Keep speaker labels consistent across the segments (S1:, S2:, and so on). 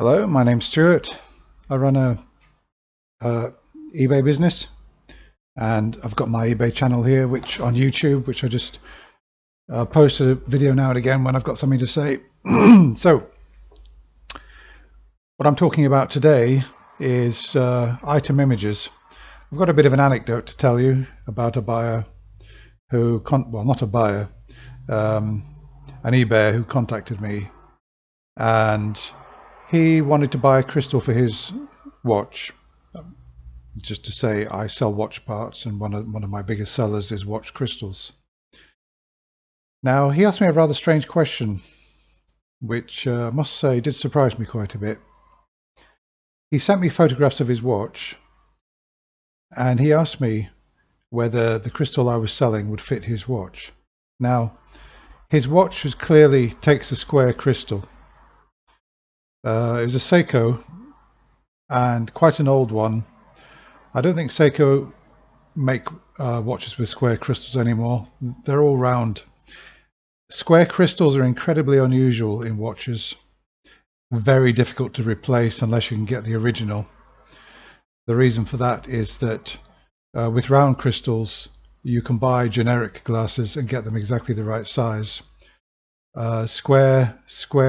S1: Hello, my name's Stuart. I run a eBay business, and I've got my eBay channel here, which on YouTube, which I just post a video now and again when I've got something to say. So, what I'm talking about today is item images. I've got a bit of an anecdote to tell you about a buyer who, well, not a buyer, an eBayer who contacted me, and he wanted to buy a crystal for his watch. Just to say, I sell watch parts, and one of my biggest sellers is watch crystals. Now, he asked me a rather strange question, which I must say did surprise me quite a bit. He sent me photographs of his watch, and he asked me whether the crystal I was selling would fit his watch. Now, his watch clearly takes a square crystal. It was a Seiko, and quite an old one. I don't think Seiko make watches with square crystals anymore. They're all round. Square crystals are incredibly unusual in watches. Very difficult to replace unless you can get the original. The reason for that is that with round crystals, you can buy generic glasses and get them exactly the right size. Square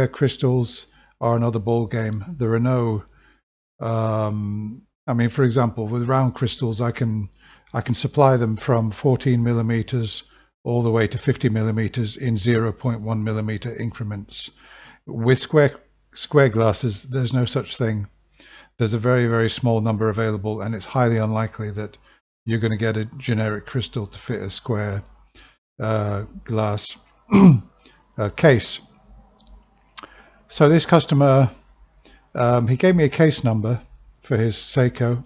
S1: crystals are another ball game. There are no I mean, for example, with round crystals, I can supply them from 14 millimeters all the way to 50 millimeters in 0.1 millimeter increments. With square glasses, there's no such thing. There's a very, very small number available, and it's highly unlikely that you're going to get a generic crystal to fit a square glass case. So this customer, he gave me a case number for his Seiko.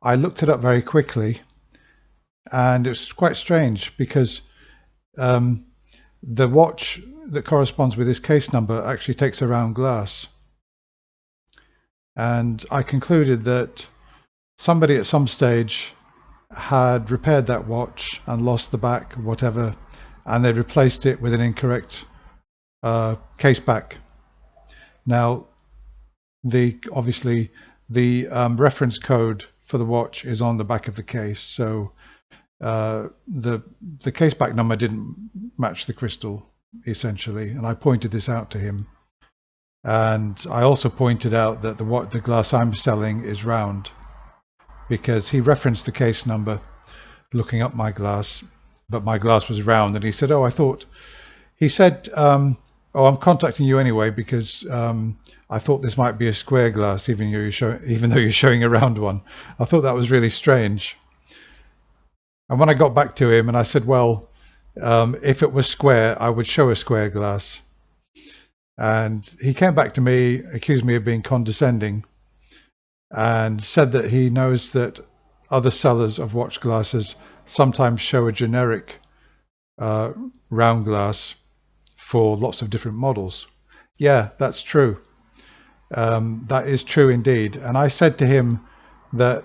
S1: I looked it up very quickly, and it was quite strange because the watch that corresponds with this case number actually takes a round glass. And I concluded that somebody at some stage had repaired that watch and lost the back, whatever, and they replaced it with an incorrect case back. Now, obviously the reference code for the watch is on the back of the case, so the case back number didn't match the crystal, essentially, and I pointed this out to him. And I also pointed out that the glass I'm selling is round, because he referenced the case number looking up my glass, but my glass was round, and he said, he said, oh, I'm contacting you anyway because I thought this might be a square glass, even though you're showing a round one. I thought that was really strange. And when I got back to him and I said, well, if it was square, I would show a square glass. And he came back to me, accused me of being condescending, and said that he knows that other sellers of watch glasses sometimes show a generic round glass for lots of different models. Yeah, that's true. That is true indeed. And I said to him that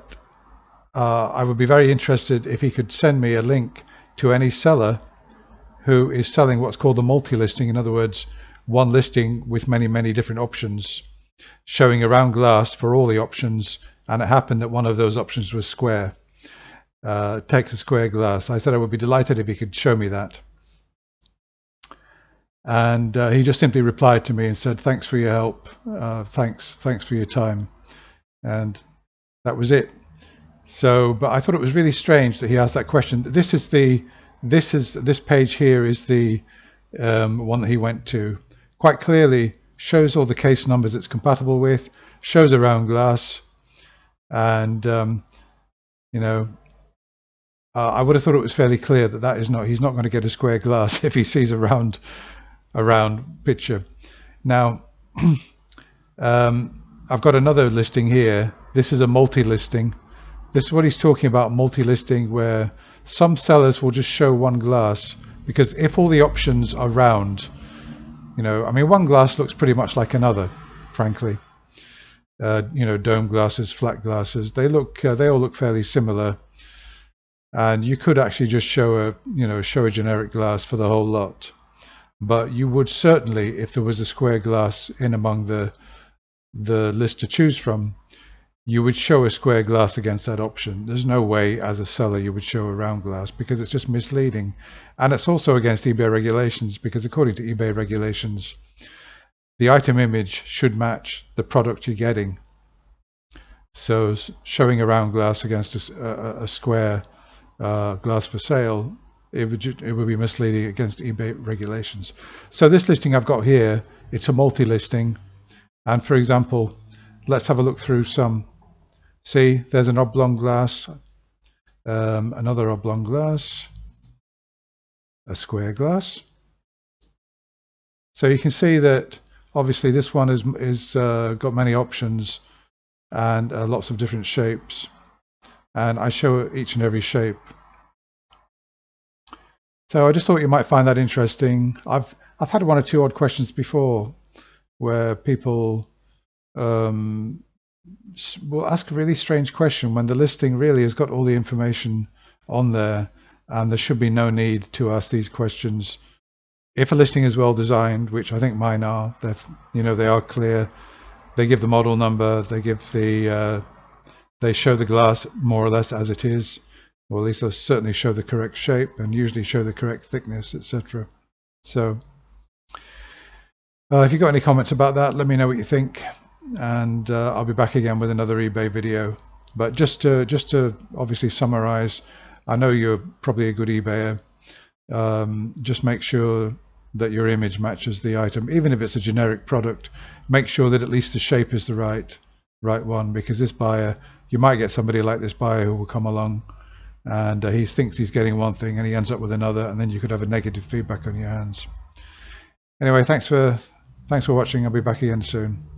S1: I would be very interested if he could send me a link to any seller who is selling what's called a multi-listing. In other words, one listing with many, many different options, showing a round glass for all the options, and it happened that one of those options was square. Takes a square glass. I said I would be delighted if he could show me that. And he just simply replied to me and said, thanks for your help, thanks for your time. And that was it. So, but I thought it was really strange that he asked that question. This page here is the one that he went to. Quite clearly shows all the case numbers it's compatible with, shows a round glass, and you know, I would have thought it was fairly clear that he's not going to get a square glass if he sees a round picture. Now, I've got another listing here. This is a multi-listing. This is what he's talking about, multi-listing, where some sellers will just show one glass, because if all the options are round, I mean, one glass looks pretty much like another, frankly. Dome glasses, flat glasses, they all look fairly similar. And you could actually just show a generic glass for the whole lot. But you would certainly, if there was a square glass in among the the list to choose from, you would show a square glass against that option. There's no way as a seller you would show a round glass, because it's just misleading. And it's also against eBay regulations, because according to eBay regulations, the item image should match the product you're getting. So showing a round glass against a square glass for sale, it would be misleading against eBay regulations. So this listing I've got here, it's a multi-listing. And for example, let's have a look through some. See, there's an oblong glass, another oblong glass, a square glass. So you can see that obviously this one is got many options and lots of different shapes, and I show each and every shape. So I just thought you might find that interesting. I've had one or two odd questions before where people will ask a really strange question when the listing really has got all the information on there, and there should be no need to ask these questions. If a listing is well designed, which I think mine are, they are clear. They give the model number, they give they show the glass more or less as it is, or at least they'll certainly show the correct shape and usually show the correct thickness, etc. So if you've got any comments about that, let me know what you think, and I'll be back again with another eBay video. But just to obviously summarize, I know you're probably a good eBayer. Just make sure that your image matches the item. Even if it's a generic product, make sure that at least the shape is the right one, because this buyer, you might get somebody like this buyer who will come along and he thinks he's getting one thing and he ends up with another, and then you could have a negative feedback on your hands. Anyway, thanks for watching. I'll be back again soon.